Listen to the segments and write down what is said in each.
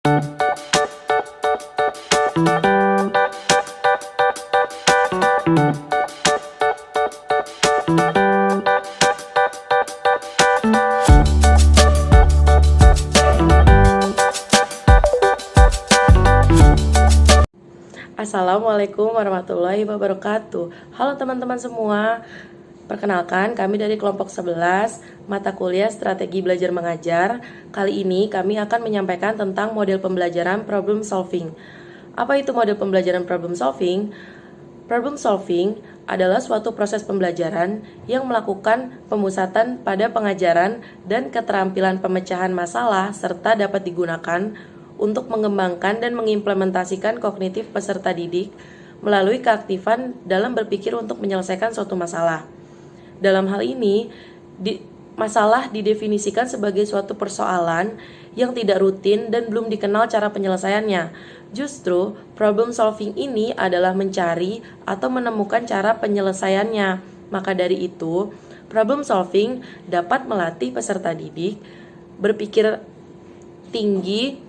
Assalamualaikum warahmatullahi wabarakatuh. Halo teman-teman semua. Perkenalkan, kami dari kelompok 11 mata kuliah Strategi Belajar Mengajar. Kali ini kami akan menyampaikan tentang model pembelajaran problem solving. Apa itu model pembelajaran problem solving? Problem solving adalah suatu proses pembelajaran yang melakukan pemusatan pada pengajaran dan keterampilan pemecahan masalah serta dapat digunakan untuk mengembangkan dan mengimplementasikan kognitif peserta didik melalui keaktifan dalam berpikir untuk menyelesaikan suatu masalah. Dalam hal ini, masalah didefinisikan sebagai suatu persoalan yang tidak rutin dan belum dikenal cara penyelesaiannya. Justru, problem solving ini adalah mencari atau menemukan cara penyelesaiannya. Maka dari itu, problem solving dapat melatih peserta didik berpikir tinggi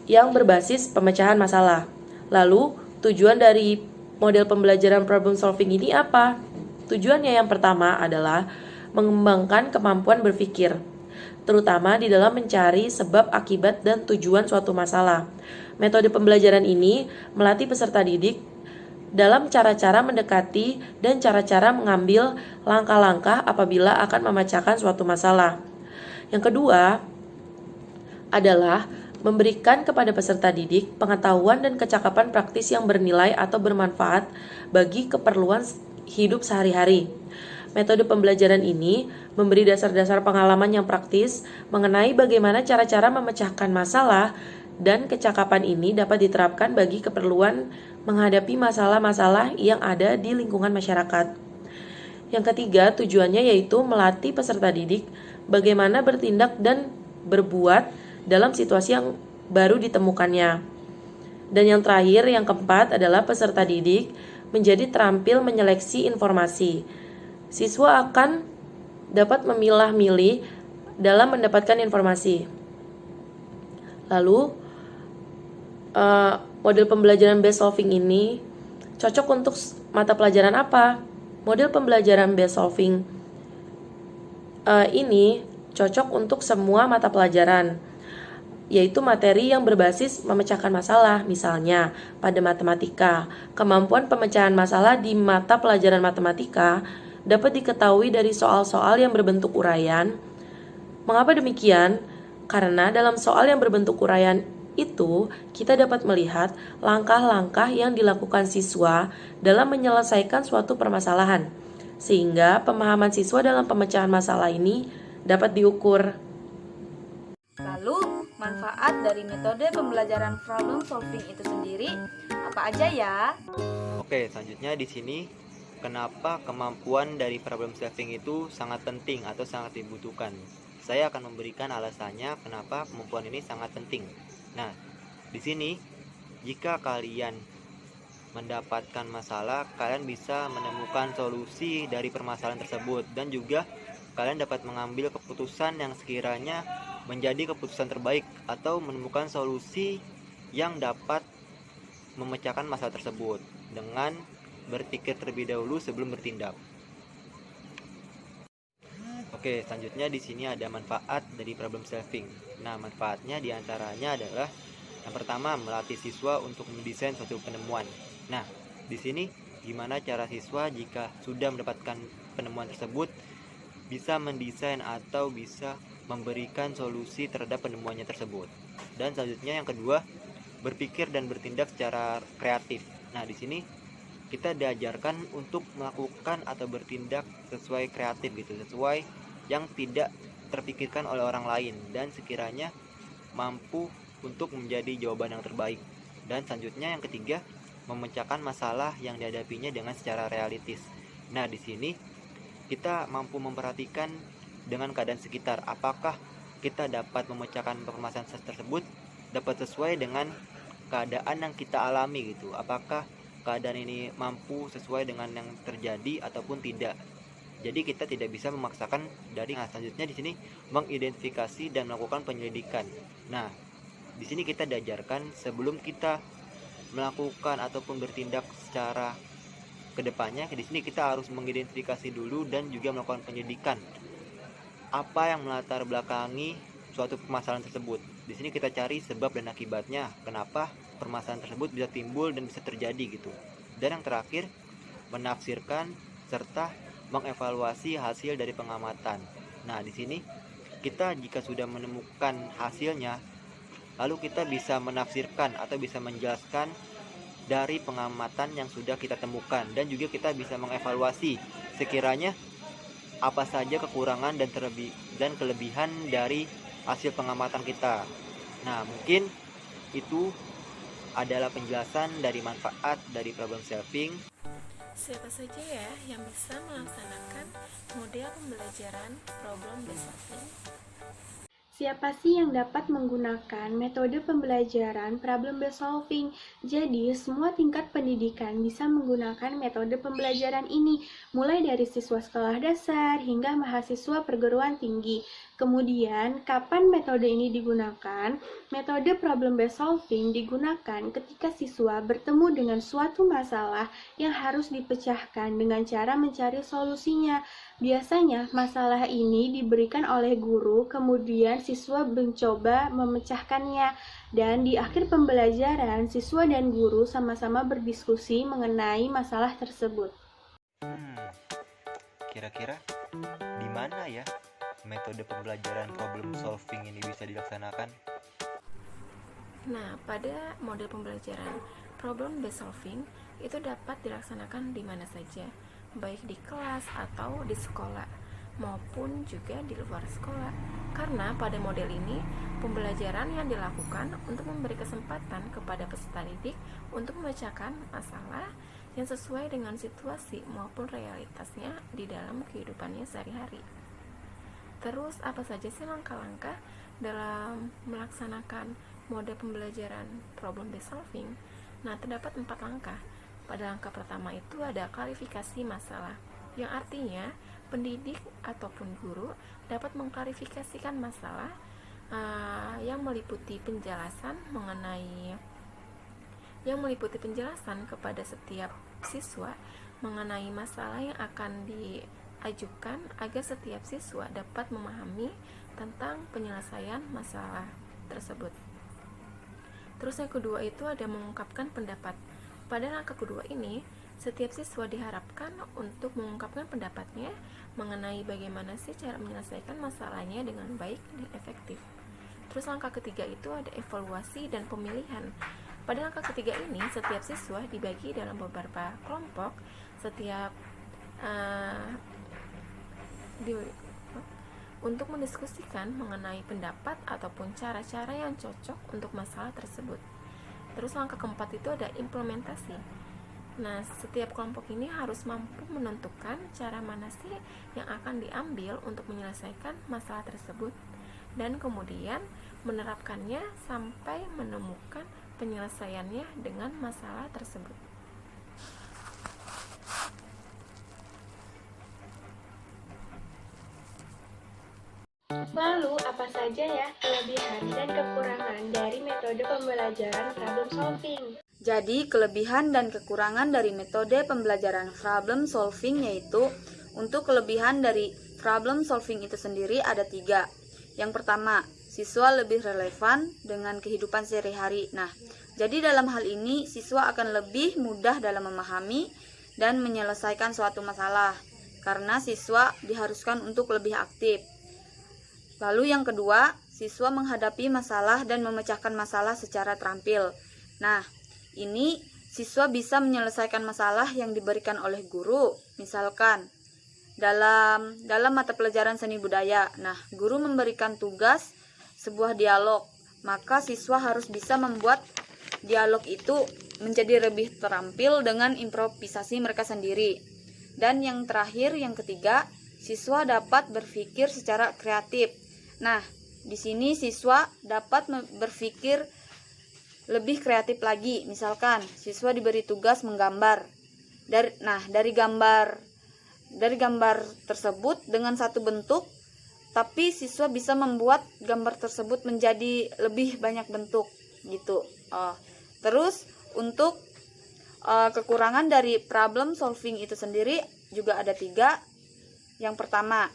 yang berbasis pemecahan masalah. Lalu, tujuan dari model pembelajaran problem solving ini apa? Tujuannya yang pertama adalah mengembangkan kemampuan berpikir, terutama di dalam mencari sebab, akibat, dan tujuan suatu masalah. Metode pembelajaran ini melatih peserta didik dalam cara-cara mendekati dan cara-cara mengambil langkah-langkah apabila akan memecahkan suatu masalah. Yang kedua adalah memberikan kepada peserta didik pengetahuan dan kecakapan praktis yang bernilai atau bermanfaat bagi keperluan hidup sehari-hari. Metode pembelajaran ini memberi dasar-dasar pengalaman yang praktis mengenai bagaimana cara-cara memecahkan masalah, dan kecakapan ini dapat diterapkan bagi keperluan menghadapi masalah-masalah yang ada di lingkungan masyarakat. Yang ketiga, tujuannya yaitu melatih peserta didik bagaimana bertindak dan berbuat dalam situasi yang baru ditemukannya. Dan yang terakhir, yang keempat adalah peserta didik menjadi terampil menyeleksi informasi. Siswa akan dapat memilah-milih dalam mendapatkan informasi. Lalu, model pembelajaran based solving ini cocok untuk mata pelajaran apa? Model pembelajaran based solving ini cocok untuk semua mata pelajaran, yaitu materi yang berbasis memecahkan masalah. Misalnya, pada matematika, kemampuan pemecahan masalah di mata pelajaran matematika dapat diketahui dari soal-soal yang berbentuk uraian. Mengapa demikian? Karena dalam soal yang berbentuk uraian itu, kita dapat melihat langkah-langkah yang dilakukan siswa dalam menyelesaikan suatu permasalahan, sehingga pemahaman siswa dalam pemecahan masalah ini dapat diukur. Lalu, manfaat dari metode pembelajaran problem solving itu sendiri apa aja ya? Oke, selanjutnya di sini kenapa kemampuan dari problem solving itu sangat penting atau sangat dibutuhkan. Saya akan memberikan alasannya kenapa kemampuan ini sangat penting. Nah, di sini jika kalian mendapatkan masalah, kalian bisa menemukan solusi dari permasalahan tersebut, dan juga kalian dapat mengambil keputusan yang sekiranya menjadi keputusan terbaik atau menemukan solusi yang dapat memecahkan masalah tersebut dengan berpikir terlebih dahulu sebelum bertindak. Oke, selanjutnya di sini ada manfaat dari problem solving. Nah, manfaatnya diantaranya adalah yang pertama, melatih siswa untuk mendesain suatu penemuan. Nah, di sini gimana cara siswa jika sudah mendapatkan penemuan tersebut bisa mendesain atau bisa memberikan solusi terhadap penemuannya tersebut. Dan selanjutnya yang kedua, berpikir dan bertindak secara kreatif. Nah, di sini kita diajarkan untuk melakukan atau bertindak sesuai kreatif gitu, sesuai yang tidak terpikirkan oleh orang lain dan sekiranya mampu untuk menjadi jawaban yang terbaik. Dan selanjutnya yang ketiga, memecahkan masalah yang dihadapinya dengan secara realistis. Nah, di sini kita mampu memperhatikan dengan keadaan sekitar, apakah kita dapat memecahkan permasalahan tersebut dapat sesuai dengan keadaan yang kita alami gitu. Apakah keadaan ini mampu sesuai dengan yang terjadi ataupun tidak. Jadi kita tidak bisa memaksakan dari. Nah, selanjutnya di sini mengidentifikasi dan melakukan penyelidikan. Nah, di sini kita diajarkan sebelum kita melakukan ataupun bertindak secara kedepannya, di sini kita harus mengidentifikasi dulu dan juga melakukan penyelidikan apa yang melatar belakangi suatu permasalahan tersebut. Di sini kita cari sebab dan akibatnya, kenapa permasalahan tersebut bisa timbul dan bisa terjadi gitu. Dan yang terakhir, menafsirkan serta mengevaluasi hasil dari pengamatan. Nah, di sini kita jika sudah menemukan hasilnya, lalu kita bisa menafsirkan atau bisa menjelaskan dari pengamatan yang sudah kita temukan, dan juga kita bisa mengevaluasi sekiranya apa saja kekurangan dan kelebihan dari hasil pengamatan kita. Nah, mungkin itu adalah penjelasan dari manfaat dari problem solving. Siapa saja ya yang bisa melaksanakan model pembelajaran problem based solving? Siapa sih yang dapat menggunakan metode pembelajaran problem-based solving? Jadi, semua tingkat pendidikan bisa menggunakan metode pembelajaran ini, mulai dari siswa sekolah dasar hingga mahasiswa perguruan tinggi. Kemudian, kapan metode ini digunakan? Metode problem-based solving digunakan ketika siswa bertemu dengan suatu masalah yang harus dipecahkan dengan cara mencari solusinya. Biasanya, masalah ini diberikan oleh guru, kemudian siswa mencoba memecahkannya, dan di akhir pembelajaran, siswa dan guru sama-sama berdiskusi mengenai masalah tersebut. Kira-kira di mana ya metode pembelajaran problem solving ini bisa dilaksanakan? Nah, pada model pembelajaran problem based solving itu dapat dilaksanakan di mana saja, baik di kelas atau di sekolah maupun juga di luar sekolah. Karena pada model ini pembelajaran yang dilakukan untuk memberi kesempatan kepada peserta didik untuk memecahkan masalah yang sesuai dengan situasi maupun realitasnya di dalam kehidupannya sehari-hari. Terus apa saja sih langkah-langkah dalam melaksanakan mode pembelajaran problem based solving? Nah, terdapat 4 langkah. Pada langkah pertama itu ada klarifikasi masalah, yang artinya pendidik ataupun guru dapat mengklarifikasikan masalah yang meliputi penjelasan kepada setiap siswa mengenai masalah yang akan diajukan agar setiap siswa dapat memahami tentang penyelesaian masalah tersebut. Terus yang kedua itu ada mengungkapkan pendapat. Pada langkah kedua ini, setiap siswa diharapkan untuk mengungkapkan pendapatnya mengenai bagaimana sih cara menyelesaikan masalahnya dengan baik dan efektif. Terus langkah ketiga itu ada evaluasi dan pemilihan. Pada langkah ketiga ini, setiap siswa dibagi dalam beberapa kelompok untuk mendiskusikan mengenai pendapat ataupun cara-cara yang cocok untuk masalah tersebut. Terus langkah keempat itu ada implementasi. Nah, setiap kelompok ini harus mampu menentukan cara mana sih yang akan diambil untuk menyelesaikan masalah tersebut, dan kemudian menerapkannya sampai menemukan penyelesaiannya dengan masalah tersebut. Lalu, apa saja ya kelebihan dan kekurangan dari metode pembelajaran problem solving? Jadi, kelebihan dan kekurangan dari metode pembelajaran problem solving yaitu untuk kelebihan dari problem solving itu sendiri ada 3. Yang pertama, siswa lebih relevan dengan kehidupan sehari-hari. Nah, jadi dalam hal ini siswa akan lebih mudah dalam memahami dan menyelesaikan suatu masalah karena siswa diharuskan untuk lebih aktif. Lalu yang kedua, siswa menghadapi masalah dan memecahkan masalah secara terampil. Nah, ini siswa bisa menyelesaikan masalah yang diberikan oleh guru, misalkan dalam mata pelajaran seni budaya. Nah, guru memberikan tugas sebuah dialog, maka siswa harus bisa membuat dialog itu menjadi lebih terampil dengan improvisasi mereka sendiri. Dan yang terakhir, yang ketiga, siswa dapat berpikir secara kreatif. Nah, di sini siswa dapat berpikir lebih kreatif lagi. Misalkan siswa diberi tugas menggambar. Dari gambar tersebut dengan satu bentuk tapi siswa bisa membuat gambar tersebut menjadi lebih banyak bentuk gitu. Terus untuk kekurangan dari problem solving itu sendiri juga ada 3. Yang pertama,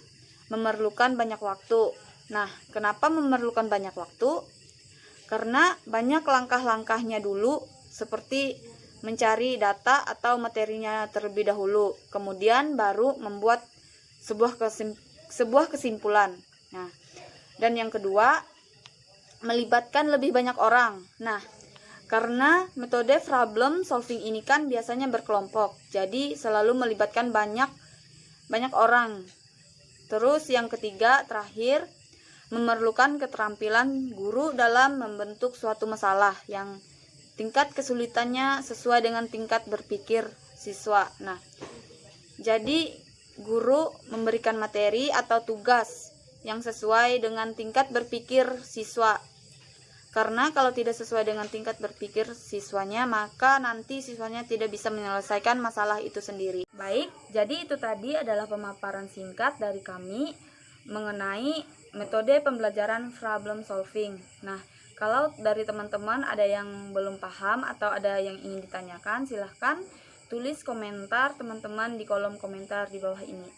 memerlukan banyak waktu. Nah, kenapa memerlukan banyak waktu? Karena banyak langkah-langkahnya dulu, seperti mencari data atau materinya terlebih dahulu, kemudian baru membuat sebuah kesimpulan. Nah, dan yang kedua, melibatkan lebih banyak orang. Nah, karena metode problem solving ini kan biasanya berkelompok, jadi selalu melibatkan banyak orang. Terus yang ketiga, terakhir, memerlukan keterampilan guru dalam membentuk suatu masalah yang tingkat kesulitannya sesuai dengan tingkat berpikir siswa. Nah, jadi guru memberikan materi atau tugas yang sesuai dengan tingkat berpikir siswa. Karena kalau tidak sesuai dengan tingkat berpikir siswanya, maka nanti siswanya tidak bisa menyelesaikan masalah itu sendiri. Baik, jadi itu tadi adalah pemaparan singkat dari kami mengenai metode pembelajaran problem solving. Nah, kalau dari teman-teman ada yang belum paham atau ada yang ingin ditanyakan, silahkan tulis komentar teman-teman di kolom komentar di bawah ini.